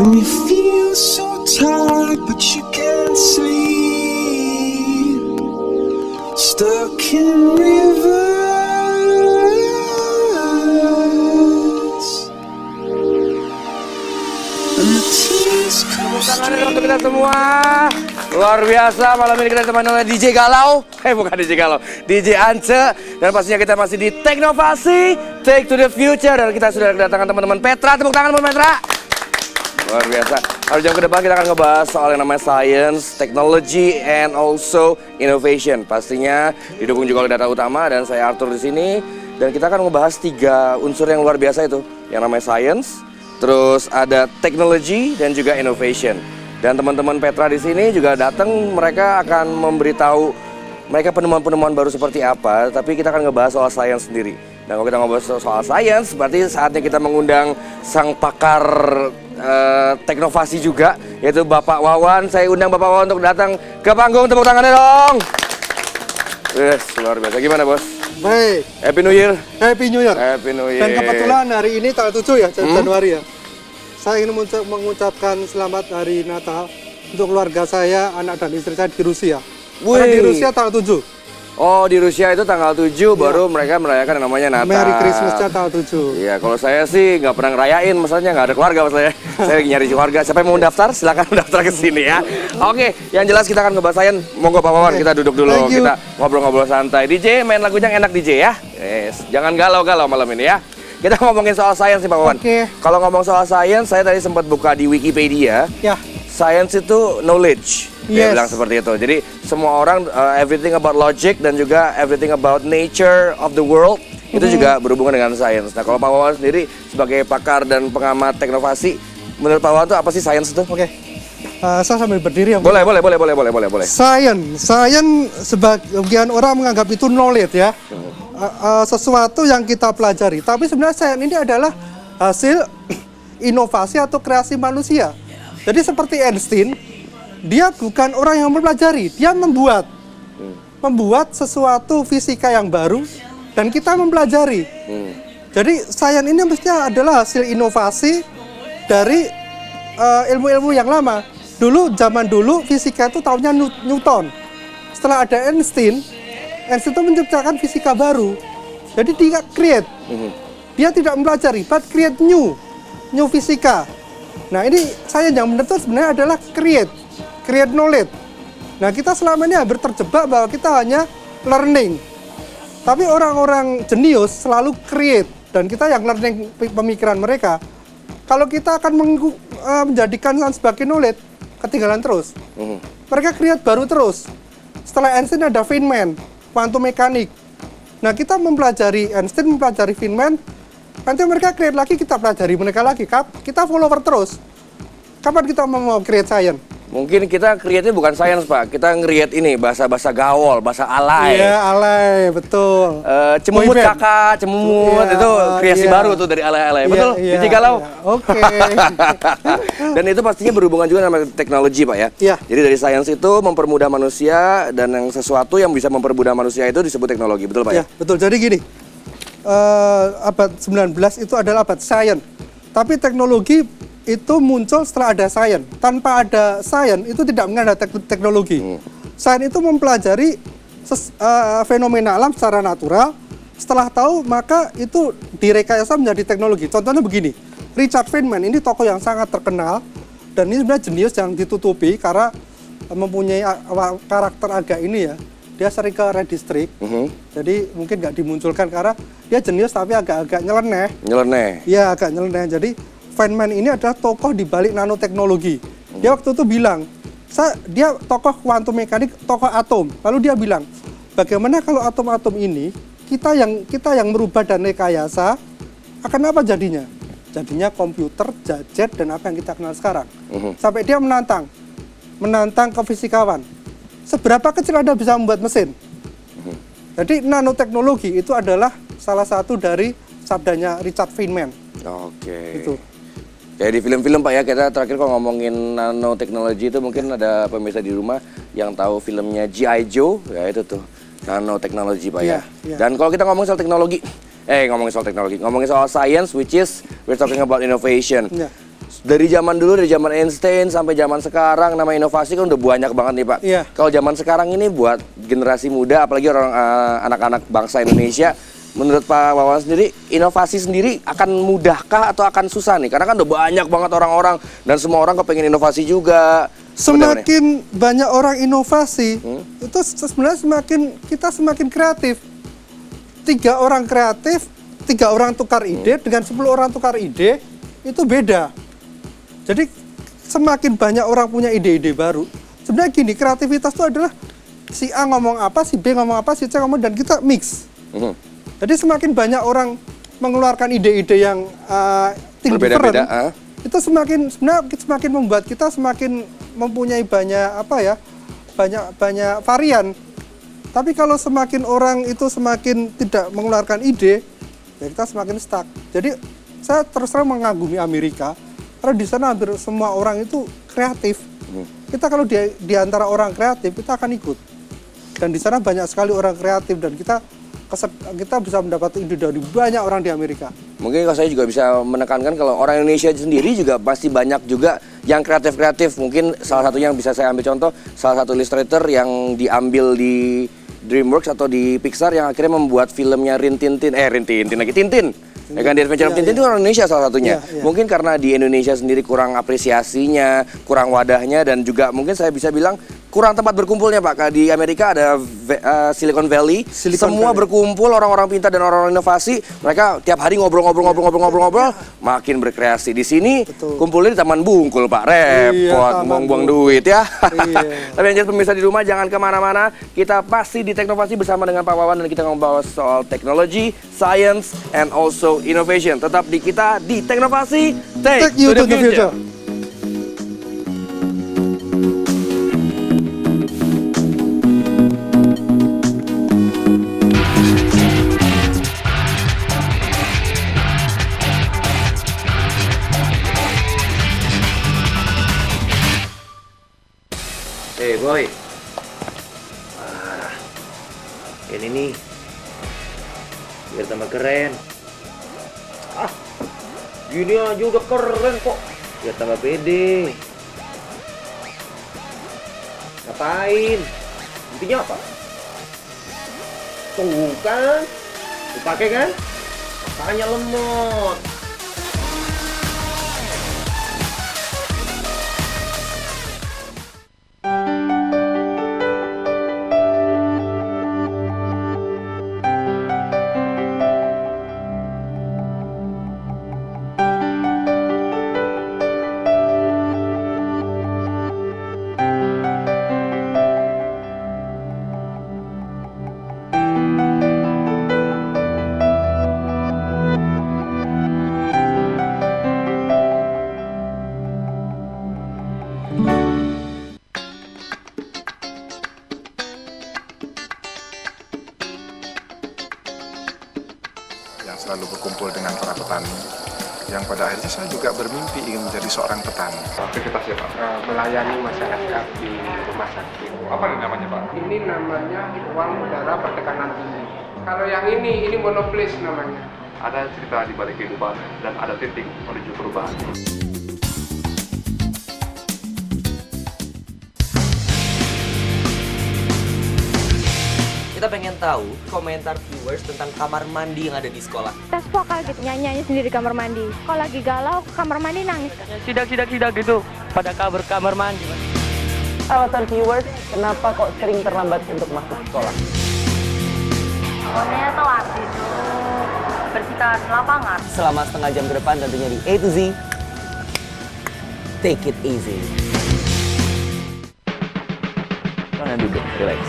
When you feel so tired but you can't sleep, stuck in rivers, and the tears come Tepuk tangan untuk kita semua. Luar biasa, malam ini kita ditemani oleh DJ Galau. Bukan DJ Galau, DJ Ance. Dan pastinya kita masih di Teknovasi, Take to the Future. Dan kita sudah kedatangan teman-teman Petra. Tepuk tangan buat Petra. Luar biasa. Hari jam ke depan kita akan ngebahas soal yang namanya science, technology, and also innovation. Pastinya didukung juga oleh Data Utama dan saya Arthur di sini. Dan kita akan ngebahas 3 unsur yang luar biasa itu. Yang namanya science, terus ada technology, dan juga innovation. Dan teman-teman Petra di sini juga datang, mereka akan memberitahu mereka penemuan-penemuan baru seperti apa, tapi kita akan ngebahas soal sains sendiri. Dan kalau kita ngebahas soal sains, berarti saatnya kita mengundang sang pakar teknovasi juga, yaitu Bapak Wawan. Saya undang Bapak Wawan untuk datang ke panggung, tepuk tangannya dong. Yes, luar biasa. Gimana, Bos? Baik. Happy New Year. Happy New Year. Happy New Year. Dan kebetulan hari ini tanggal 7 ya, Januari ya. Saya ingin mengucapkan selamat hari Natal untuk keluarga saya, anak dan istri saya di Rusia. Karena di Rusia tanggal 7. Oh, di Rusia itu tanggal 7 baru mereka merayakan yang namanya Natal. Merry Christmas-nya tanggal 7. Iya, kalau saya sih nggak pernah ngerayain, masalahnya nggak ada keluarga mas saya. Saya lagi nyari keluarga. Siapa yang mau daftar, silakan daftar ke sini ya. Oke, yang jelas kita akan ngebahas sains. Monggo Pak Wawan, kita duduk dulu, kita ngobrol-ngobrol santai. DJ, main lagunya yang enak DJ ya. Yes, jangan galau-galau malam ini ya. Kita ngomongin soal sains nih Pak Wawan. Oke. Kalau ngomong soal sains, saya tadi sempat buka di Wikipedia. Ya. Science itu knowledge, dia bilang seperti itu. Jadi semua orang everything about logic dan juga everything about nature of the world itu juga berhubungan dengan sains. Nah kalau Pak Wawan sendiri sebagai pakar dan pengamat teknovasi, menurut Pak Wawan itu apa sih sains itu? Oke. Saya sambil berdiri ya. Boleh. Sains sebagian orang menganggap itu knowledge ya. Sesuatu yang kita pelajari. Tapi sebenarnya sains ini adalah hasil inovasi atau kreasi manusia. Jadi seperti Einstein, dia bukan orang yang mempelajari, dia membuat sesuatu fisika yang baru dan kita mempelajari. Jadi sains ini mestinya adalah hasil inovasi dari ilmu-ilmu yang lama. Zaman dulu fisika itu tahunnya Newton. Setelah ada Einstein itu menciptakan fisika baru. Jadi dia create. Dia tidak mempelajari, but create new fisika. Nah ini sains yang benar itu sebenarnya adalah create knowledge. Nah kita selama ini hampir terjebak bahwa kita hanya learning. Tapi orang-orang jenius selalu create. Dan kita yang learning pemikiran mereka. Kalau kita akan menjadikan sains sebagai knowledge, ketinggalan terus. Mereka create baru terus. Setelah Einstein ada Feynman, quantum mechanics. Nah kita mempelajari Einstein, mempelajari Feynman. Nanti mereka create lagi, kita pelajari mereka lagi. Kita follower terus. Kapan kita mau create science? Mungkin kita create-nya bukan sains Pak, kita create ini bahasa-bahasa gaul, bahasa alay. Iya, alay, betul. Cemumut kakak, cemumut itu kreasi baru tuh dari alay-alay. Betul? DJ Galau. Oke. Dan itu pastinya berhubungan juga sama teknologi Pak ya. Iya. Jadi dari sains itu mempermudah manusia dan yang sesuatu yang bisa mempermudah manusia itu disebut teknologi. Betul Pak ya? Betul. Jadi gini. Abad 19 itu adalah abad sains. Tapi teknologi itu muncul setelah ada sains. Tanpa ada sains itu tidak mungkin ada teknologi. Sains itu mempelajari fenomena alam secara natural. Setelah tahu maka itu direkayasa menjadi teknologi. Contohnya begini, Richard Feynman ini tokoh yang sangat terkenal dan ini sebenarnya jenius yang ditutupi karena mempunyai karakter agak ini ya. Dia sering ke Red District, jadi mungkin nggak dimunculkan karena dia jenius tapi agak-agak nyeleneh. Iya, agak nyeleneh. Jadi Feynman ini adalah tokoh di balik nanoteknologi. Dia waktu itu bilang, dia tokoh kuantum mekanik, tokoh atom. Lalu dia bilang, bagaimana kalau atom-atom ini kita yang merubah dan rekayasa, akan apa jadinya? Jadinya komputer, gadget, dan apa yang kita kenal sekarang. Sampai dia menantang kefisikawan. Seberapa kecil Anda bisa membuat mesin? Jadi nanoteknologi itu adalah salah satu dari sabdanya Richard Feynman. Oke. Itu. Kayak di film-film Pak ya, kita terakhir kalau ngomongin nanoteknologi itu mungkin ada pemirsa di rumah yang tahu filmnya G.I. Joe, ya itu tuh nanoteknologi Pak ya. Dan kalau kita ngomongin soal teknologi, ngomongin soal science, which is we're talking about innovation. Dari zaman dulu, dari zaman Einstein sampai zaman sekarang, nama inovasi kan udah banyak banget nih Pak. Iya. Kalau zaman sekarang ini buat generasi muda, apalagi orang anak-anak bangsa Indonesia, menurut Pak Wawan sendiri, inovasi sendiri akan mudahkah atau akan susah nih? Karena kan udah banyak banget orang-orang dan semua orang kepengen inovasi juga. Semakin banyak orang inovasi, itu sebenarnya kita semakin kreatif. 3 orang kreatif, 3 orang tukar ide dengan 10 orang tukar ide itu beda. Jadi semakin banyak orang punya ide-ide baru. Sebenarnya gini, kreativitas itu adalah si A ngomong apa, si B ngomong apa, si C ngomong, dan kita mix. Jadi semakin banyak orang mengeluarkan ide-ide yang Berbeda-beda, itu semakin membuat kita semakin mempunyai banyak varian. Tapi kalau semakin orang itu semakin tidak mengeluarkan ide, ya kita semakin stuck. Jadi saya terus terang mengagumi Amerika. Karena di sana hampir semua orang itu kreatif. Kita kalau di antara orang kreatif, kita akan ikut. Dan di sana banyak sekali orang kreatif dan kita bisa mendapat ide dari banyak orang di Amerika. Mungkin kalau saya juga bisa menekankan kalau orang Indonesia sendiri juga pasti banyak juga yang kreatif-kreatif. Mungkin salah satunya yang bisa saya ambil contoh, salah satu illustrator yang diambil di DreamWorks atau di Pixar yang akhirnya membuat filmnya Tintin. Ya kan, di Adventure of Tintin itu orang Indonesia salah satunya. Mungkin karena di Indonesia sendiri kurang apresiasinya, kurang wadahnya, dan juga mungkin saya bisa bilang kurang tempat berkumpulnya Pak. Di Amerika ada Silicon Valley, semua berkumpul orang-orang pintar dan orang-orang inovasi. Mereka tiap hari ngobrol, makin berkreasi. Di sini kumpulnya di Taman Bungkul Pak, repot, buang-buang duit ya. Tapi yang jelas pemirsa di rumah jangan kemana-mana. Kita pasti di Teknovasi bersama dengan Pak Wawan dan kita ngomong soal teknologi, science, and also innovation. Tetap di kita di Teknovasi, take you to the future. Boy, ini nih biar tambah keren. Gini aja udah keren kok, biar tambah pede. Ngapain? Intinya apa? Tuh kan, dipakai kan? Makanya lemot. Selalu berkumpul dengan para petani yang pada akhirnya saya juga bermimpi ingin menjadi seorang petani. Aktivitasnya Pak? Melayani masyarakat di rumah sakit. Apa namanya Pak? Ini namanya ruang udara bertekanan tinggi. Kalau yang ini monoplis namanya. Ada cerita di balik kehidupan dan ada titik menuju perubahan. Kita pengen tahu komentar viewers tentang kamar mandi yang ada di sekolah. Tespo kaget nyanyi sendiri di kamar mandi. Kalau lagi galau, ke kamar mandi nangis. Sidak gitu pada kamar mandi. Alasan viewers, kenapa kok sering terlambat untuk masuk sekolah? Pokoknya telat itu bersihkan lapangan. Selama setengah jam ke depan tentunya di A to Z. Take it easy. Mana duduk, relax.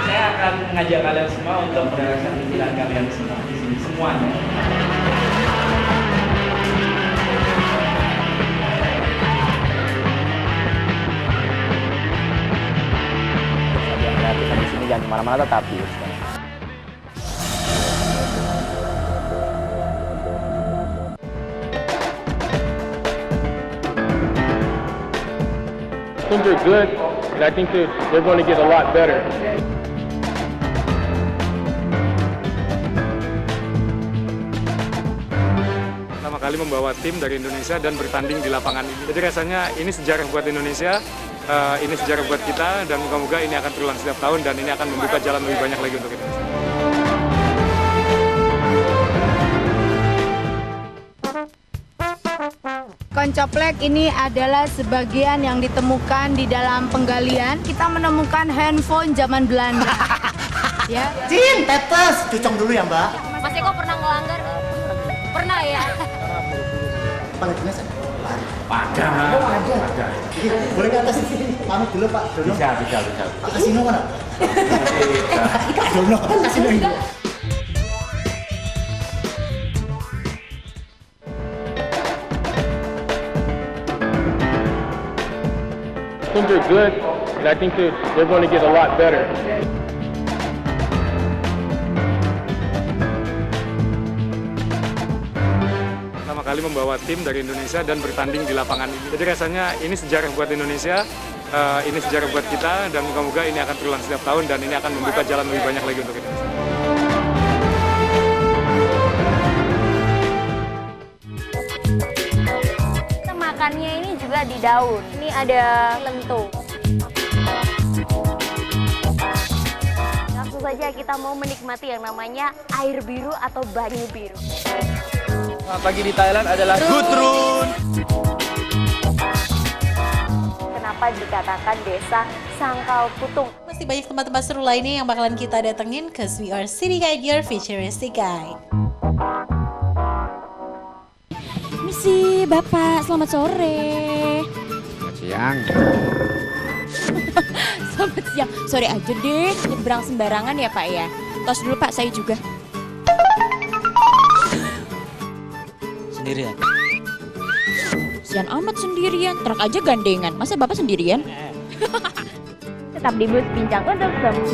Saya akan mengajak kalian semua untuk merasakan pikiran kalian semua di sini semuanya. Di sini jangan kemana-mana tetapi. I think they're good, and I think they're going to get a lot better. kali membawa tim dari Indonesia dan bertanding di lapangan ini. Jadi rasanya ini sejarah buat Indonesia, ini sejarah buat kita, dan moga-moga ini akan terulang setiap tahun dan ini akan membuka jalan lebih banyak lagi untuk Indonesia. Koncoplek ini adalah sebagian yang ditemukan di dalam penggalian. Kita menemukan handphone zaman Belanda. Ya. Cin, tetes, cucong dulu ya Mbak. Mas Eko pernah ngelanggar? Pernah ya? Palingnya saya. Pada. Oh ada. Boleh ke atas sini, pamit dulu Pak Dono. Bisa. Pak Kasino mana? Pak Dono, Kasino ini. I think they're good, and I think they're going to get a lot better. Pertama kali membawa tim dari Indonesia dan bertanding di lapangan ini. Jadi rasanya ini sejarah buat Indonesia, ini sejarah buat kita, dan moga-moga ini akan terulang setiap tahun dan ini akan membuka jalan lebih banyak lagi untuk Indonesia. Makannya ini juga di daun. Ini ada lentuk. Langsung saja kita mau menikmati yang namanya air biru atau banyu biru. Pagi di Thailand adalah Gudrun. Kenapa dikatakan desa Sangkal Putung? Masih banyak tempat-tempat seru lainnya yang bakalan kita datengin, cause we are City Guide, your futuristic guide. Misi Bapak, selamat sore. Selamat siang. Selamat siang. Sore aja deh, nyebrang sembarangan ya Pak ya. Tos dulu Pak, saya juga. Sendirian. Sian amat sendirian, truk aja gandengan. Masa Bapak sendirian? Tetap di bus Bincang Untuk Semua.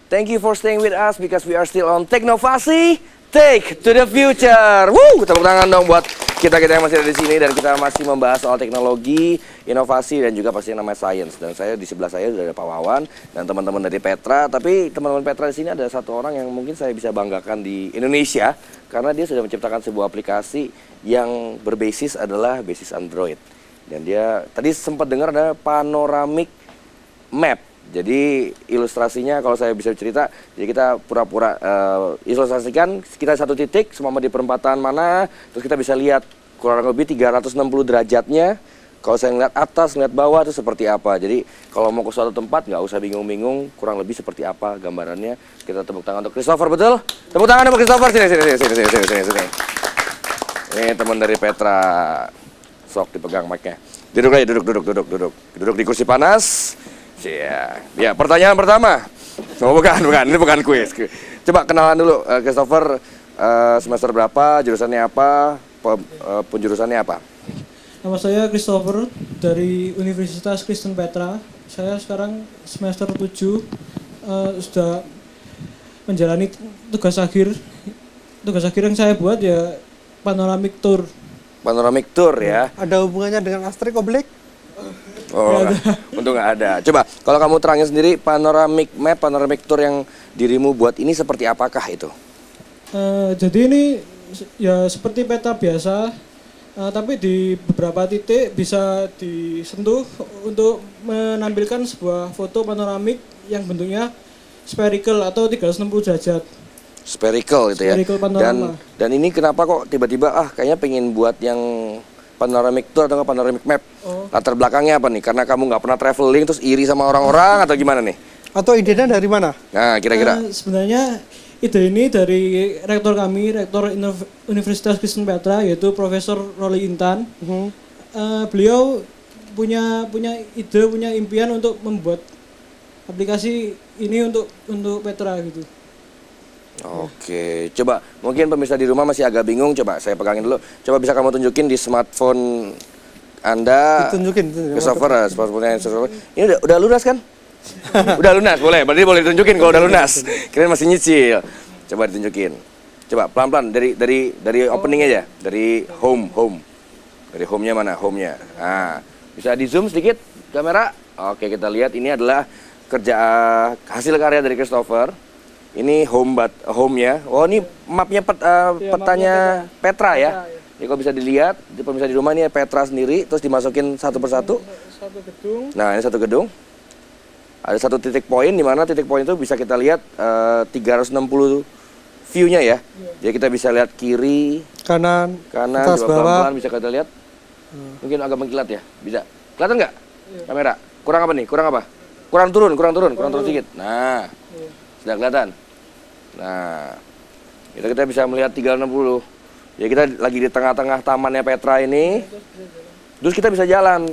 Thank you for staying with us because we are still on Teknovasi, Take to the Future. Woo, tepuk tangan dong buat kita-kita yang masih ada di sini dan kita masih membahas soal teknologi, inovasi dan juga pasti yang namanya science. Dan saya di sebelah saya sudah ada Pak Wawan dan teman-teman dari Petra. Tapi teman-teman Petra di sini ada satu orang yang mungkin saya bisa banggakan di Indonesia karena dia sudah menciptakan sebuah aplikasi yang berbasis adalah basis Android. Dan dia tadi sempat dengar ada panoramic map. Jadi ilustrasinya kalau saya bisa cerita, jadi kita pura-pura ilustrasikan kita satu titik semua di perempatan mana, terus kita bisa lihat kurang lebih 360 derajatnya. Kalau saya ngeliat atas, ngeliat bawah itu seperti apa. Jadi kalau mau ke suatu tempat nggak usah bingung-bingung, kurang lebih seperti apa gambarannya. Kita tepuk tangan untuk Christopher, betul? Tepuk tangan untuk Christopher, sini. Ini teman dari Petra, sok dipegang mic-nya. Duduk aja, duduk di kursi panas. Ya, pertanyaan pertama. Oh, bukan, ini bukan kuis. Coba kenalan dulu, Christopher, semester berapa, jurusannya apa, penjurusannya apa? Nama saya Christopher dari Universitas Kristen Petra. Saya sekarang semester 7, sudah menjalani tugas akhir. Tugas akhir yang saya buat ya panoramic tour. Panoramic tour ya. Ada hubungannya dengan Asterix Obelix? Oh, untung nggak ada. Coba, kalau kamu terangin sendiri panoramic map, panoramic tour yang dirimu buat ini seperti apakah itu? Jadi ini ya seperti peta biasa, tapi di beberapa titik bisa disentuh untuk menampilkan sebuah foto panoramik yang bentuknya spherical atau 360 derajat. Spherical itu ya. Spherical panorama. Dan ini kenapa kok tiba-tiba kayaknya pengen buat yang panoramic tour atau panoramic map? Latar belakangnya apa nih? Karena kamu nggak pernah traveling terus iri sama orang-orang atau gimana nih? Atau idenya dari mana? Nah, kira-kira. Sebenarnya ide ini dari rektor kami, rektor Universitas Kristen Petra, yaitu Profesor Roli Intan. Beliau punya ide, punya impian untuk membuat aplikasi ini untuk Petra gitu. Oke, coba mungkin pemirsa di rumah masih agak bingung, coba saya pegangin dulu. Coba bisa kamu tunjukin di smartphone Anda. Tunjukin. Christopher, smartphone Christopher. Ini udah lunas kan? Udah lunas, boleh. Berarti boleh ditunjukin kalau udah lunas. Kirain masih nyicil. Coba ditunjukin. Coba pelan-pelan dari opening aja, dari home. Dari home-nya mana? Home-nya. Nah, bisa di zoom sedikit kamera. Oke, kita lihat ini adalah hasil karya dari Christopher. Ini home-nya. Oh, ini mapnya petanya Petra ya. Ini kalau bisa dilihat, pemirsa di rumah ini Petra sendiri, terus dimasukin satu persatu. Satu gedung. Nah, ini satu gedung. Ada satu titik poin, di mana titik poin itu bisa kita lihat 360 view-nya ya. Jadi kita bisa lihat kiri, kanan, coba atas, bawah. pelan-pelan bisa kita lihat. Mungkin agak mengkilat ya, bisa. Kelihatan nggak? Kamera. Kurang apa nih? Kurang apa? Kurang turun sedikit. Nah, sudah kelihatan. Nah, kita bisa melihat 360. Ya kita lagi di tengah-tengah tamannya Petra ini. Terus kita bisa jalan.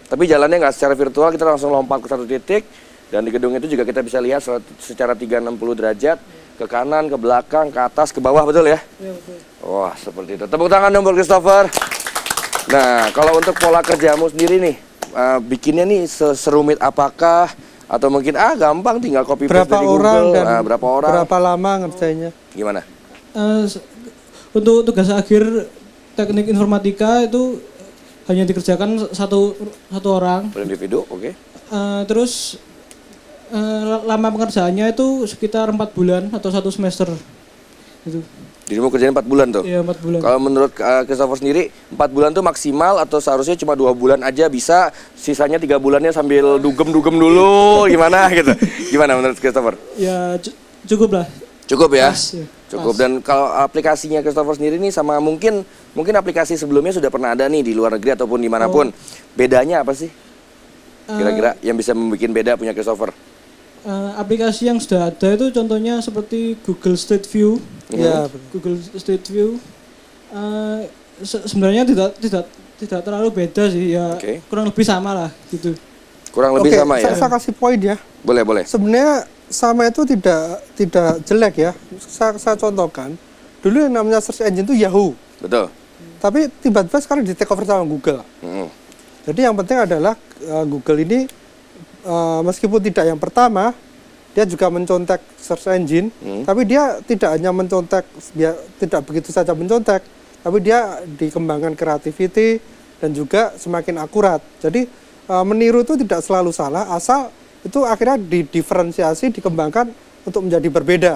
Tapi jalannya nggak secara virtual, kita langsung lompat ke satu titik. Dan di gedung itu juga kita bisa lihat secara 360 derajat. Ke kanan, ke belakang, ke atas, ke bawah, betul ya? Iya, betul. Wah, seperti itu. Tepuk tangan dong buat Christopher. Nah, kalau untuk pola kerjamu sendiri nih, bikinnya nih serumit apakah? Atau mungkin gampang tinggal copy paste dari Google. Berapa orang? Berapa lama ngerjainnya? Gimana? Untuk tugas akhir teknik informatika itu hanya dikerjakan satu orang. Per individu, oke. Terus lama pengerjaannya itu sekitar 4 bulan atau 1 semester. Gitu. Jadi mau kerjain 4 bulan tuh? Iya, 4 bulan. Kalau menurut Christopher sendiri, 4 bulan tuh maksimal atau seharusnya cuma 2 bulan aja bisa, sisanya 3 bulannya sambil dugem-dugem dulu, gimana gitu? Gimana menurut Christopher? Ya cukup lah. Cukup ya? Pas, ya. Cukup. Dan kalau aplikasinya Christopher sendiri nih sama mungkin aplikasi sebelumnya sudah pernah ada nih di luar negeri ataupun dimanapun. Bedanya apa sih? Kira-kira yang bisa membuat beda punya Christopher? Aplikasi yang sudah ada itu contohnya seperti Google Street View. Ya, Google Street View. Sebenarnya tidak terlalu beda sih ya. Kurang lebih sama lah gitu. Kurang lebih sama ya. Saya kasih poin ya. Boleh. Sebenarnya sama itu tidak jelek ya. Saya contohkan. Dulu yang namanya search engine itu Yahoo. Betul. Tapi tiba-tiba sekarang di take over sama Google. Jadi yang penting adalah Google ini meskipun tidak yang pertama, dia juga mencontek search engine, tapi dia tidak hanya mencontek, dia tidak begitu saja mencontek, tapi dia dikembangkan creativity dan juga semakin akurat. Jadi meniru itu tidak selalu salah, asal itu akhirnya didiferensiasi, dikembangkan untuk menjadi berbeda.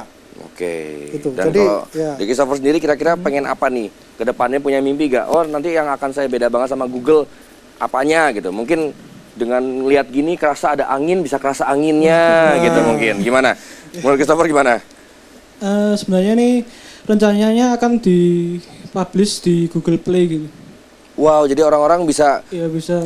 Oke. Gitu. Dan Jadi, kalau di Christopher sendiri kira-kira pengen apa nih? Kedepannya punya mimpi gak? Oh nanti yang akan saya beda banget sama Google apanya gitu? Mungkin dengan lihat gini kerasa ada angin, bisa kerasa anginnya gitu mungkin. Gimana? Menurut Christopher gimana? Sebenarnya nih rencananya akan dipublish di Google Play gitu. Wow, jadi orang-orang bisa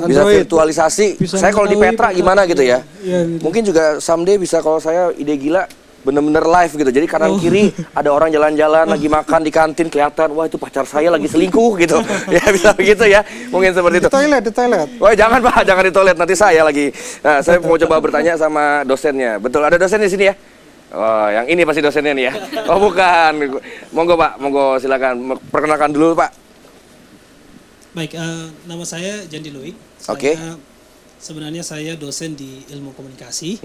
virtualisasi. Saya kalau di Petra gimana gitu ya? Iya, gitu. Mungkin juga someday bisa, kalau saya ide gila bener-bener live gitu. Jadi kanan kiri ada orang jalan-jalan lagi makan di kantin, kelihatan wah itu pacar saya lagi selingkuh gitu. Ya bisa begitu ya. Mungkin seperti itu. Di toilet. Wah, jangan Pak, jangan di toilet, nanti saya lagi. Nah, saya mau coba bertanya sama dosennya. Betul, ada dosen di sini ya? Oh, yang ini pasti dosennya nih ya. Oh, bukan. Monggo Pak, monggo silakan perkenalkan dulu Pak. Baik, nama saya Jandi Loik. Oke. Sebenarnya saya dosen di ilmu komunikasi.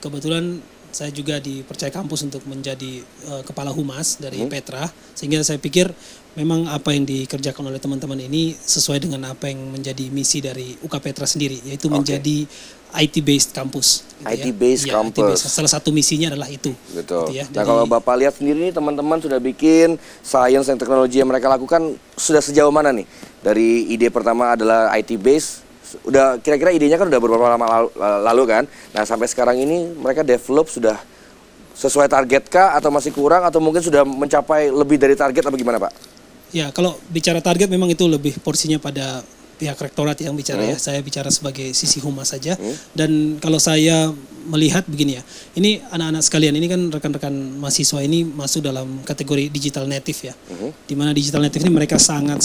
Kebetulan saya juga dipercaya kampus untuk menjadi kepala humas dari Petra, sehingga saya pikir memang apa yang dikerjakan oleh teman-teman ini sesuai dengan apa yang menjadi misi dari UK Petra sendiri, yaitu menjadi IT-based kampus. Gitu IT-based campus. Salah satu misinya adalah itu. Betul. Gitu ya. Nah, kalau Bapak lihat sendiri nih, teman-teman sudah bikin science dan teknologi yang mereka lakukan sudah sejauh mana nih? Dari ide pertama adalah IT-based, udah kira-kira idenya kan udah beberapa lama lalu kan. Nah, sampai sekarang ini mereka develop sudah sesuai target kah atau masih kurang atau mungkin sudah mencapai lebih dari target apa gimana, Pak? Ya, kalau bicara target memang itu lebih porsinya pada pihak rektorat yang bicara ya. Saya bicara sebagai sisi humas saja. Dan kalau saya melihat begini ya, ini anak-anak sekalian, ini kan rekan-rekan mahasiswa ini masuk dalam kategori digital native ya. Di mana digital native ini mereka sangat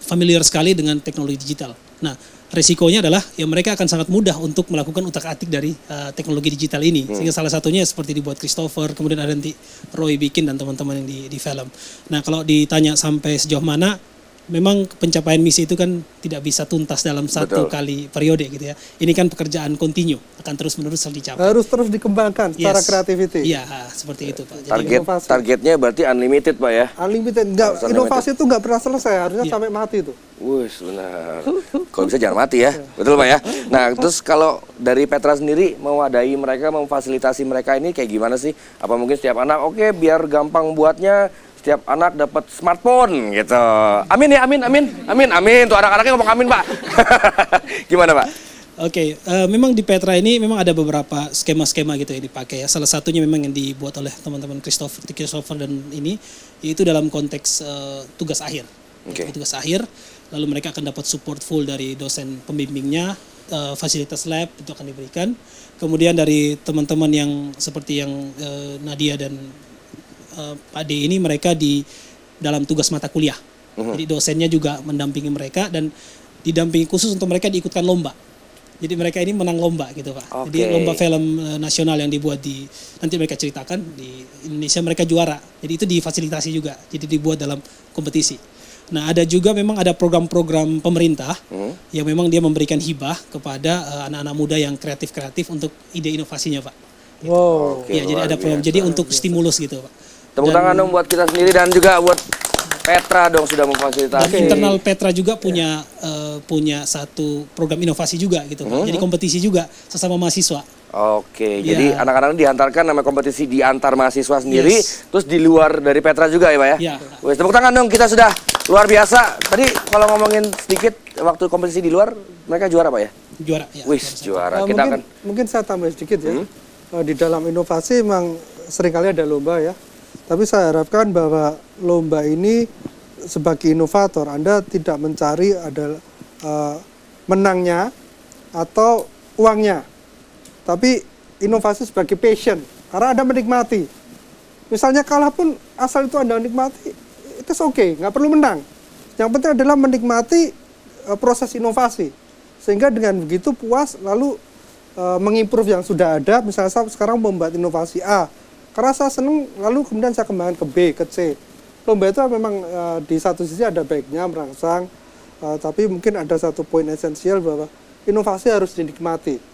familiar sekali dengan teknologi digital. Nah, resikonya adalah ya mereka akan sangat mudah untuk melakukan utak-atik dari teknologi digital ini. Sehingga salah satunya seperti dibuat Christopher, kemudian ada nanti Roy bikin dan teman-teman yang di film. Nah, kalau ditanya sampai sejauh mana, memang pencapaian misi itu kan tidak bisa tuntas dalam satu kali periode gitu ya. Ini kan pekerjaan kontinu, akan terus-menerus dicapai. Harus terus dikembangkan secara creativity. Iya, seperti itu Pak. Jadi Targetnya berarti unlimited Pak ya? Unlimited, inovasi itu nggak pernah selesai, harusnya sampai mati tuh. Wih, benar. Kalau bisa jangan mati ya, betul Pak ya. Nah, terus kalau dari Petra sendiri mewadahi mereka, memfasilitasi mereka ini kayak gimana sih? Apa mungkin setiap anak, oke, biar gampang buatnya, setiap anak dapat smartphone gitu. Amin ya, amin. Tuh anak-anaknya ngomong amin Pak. Gimana Pak? Oke, memang di Petra ini memang ada beberapa skema-skema gitu yang dipakai ya. Salah satunya memang yang dibuat oleh teman-teman Christopher dan ini, yaitu dalam konteks tugas akhir. Tugas akhir, lalu mereka akan dapat support full dari dosen pembimbingnya, fasilitas lab itu akan diberikan. Kemudian dari teman-teman yang seperti yang Nadia dan Pak D ini, mereka di dalam tugas mata kuliah. Jadi dosennya juga mendampingi mereka dan didampingi khusus untuk mereka diikutkan lomba. Jadi mereka ini menang lomba gitu Pak. Jadi lomba film nasional yang dibuat nanti mereka ceritakan di Indonesia mereka juara. Jadi itu difasilitasi juga. Jadi dibuat dalam kompetisi. Nah ada juga memang ada program-program pemerintah yang memang dia memberikan hibah kepada anak-anak muda yang kreatif-kreatif untuk ide inovasinya Pak. Gitu. Wow. Ya jadi ada program. Jadi untuk stimulus gitu Pak. Tepuk tangan dong buat kita sendiri dan juga buat Petra dong sudah memfasilitasi. Dan internal Petra juga punya satu program inovasi juga gitu Pak. Jadi kompetisi juga sesama mahasiswa. Jadi anak-anak diantarkan nama kompetisi di antar mahasiswa sendiri, terus di luar dari Petra juga ya Pak ya? Wes, tepuk tangan dong, kita sudah luar biasa. Tadi kalau ngomongin sedikit waktu kompetisi di luar, mereka juara Pak ya? Juara, ya. Wis, juara. Kita mungkin saya tambah sedikit ya. Di dalam inovasi memang seringkali ada lomba ya. Tapi saya harapkan bahwa lomba ini sebagai inovator, Anda tidak mencari ada menangnya atau uangnya. Tapi inovasi sebagai passion, karena Anda menikmati. Misalnya kalah pun asal itu Anda menikmati, itu oke, nggak perlu menang. Yang penting adalah menikmati proses inovasi. Sehingga dengan begitu puas, lalu mengimprove yang sudah ada. Misalnya saya sekarang membuat inovasi A, karena saya senang, lalu kemudian saya kembangkan ke B, ke C. Lomba itu memang di satu sisi ada baiknya, merangsang, tapi mungkin ada satu poin esensial bahwa inovasi harus dinikmati.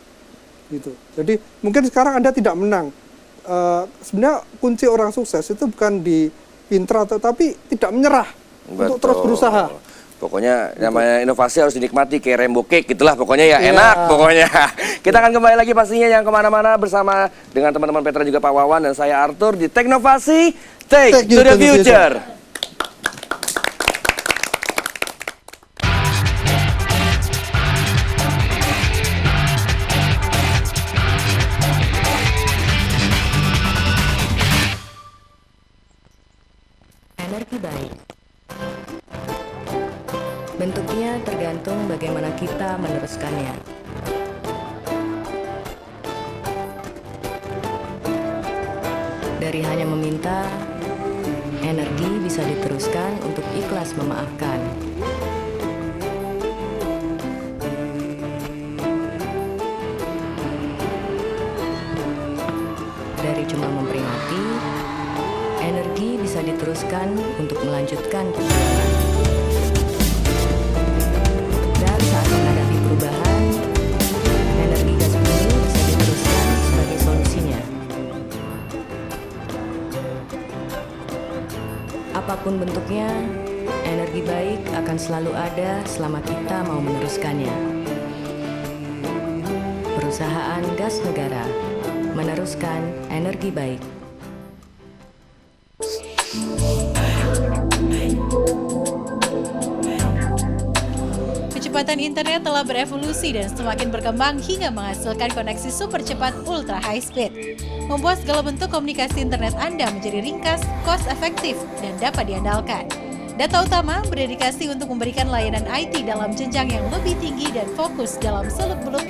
Gitu. Jadi mungkin sekarang Anda tidak menang. Sebenarnya kunci orang sukses itu bukan di pintar, tapi tidak menyerah untuk terus berusaha. Pokoknya namanya inovasi harus dinikmati kayak rainbow cake gitulah pokoknya ya enak pokoknya. Kita akan kembali lagi pastinya yang kemana-mana bersama dengan teman-teman Petra juga Pak Wawan dan saya Arthur di Teknovasi Take to the Future. Energi baik. Bentuknya tergantung bagaimana kita meneruskannya. Dari hanya meminta, energi bisa diteruskan untuk ikhlas memaafkan. Dari cuma memperingati, energi bisa diteruskan untuk melanjutkan perjalanan. Dan saat menghadapi perubahan, energi gas bumi bisa diteruskan sebagai solusinya. Apapun bentuknya, energi baik akan selalu ada selama kita mau meneruskannya. Perusahaan Gas Negara meneruskan energi baik. Kecepatan internet telah berevolusi dan semakin berkembang hingga menghasilkan koneksi super cepat ultra high speed. Membuat segala bentuk komunikasi internet Anda menjadi ringkas, cost efektif, dan dapat diandalkan. Data Utama berdedikasi untuk memberikan layanan IT dalam jenjang yang lebih tinggi dan fokus dalam seluk-beluk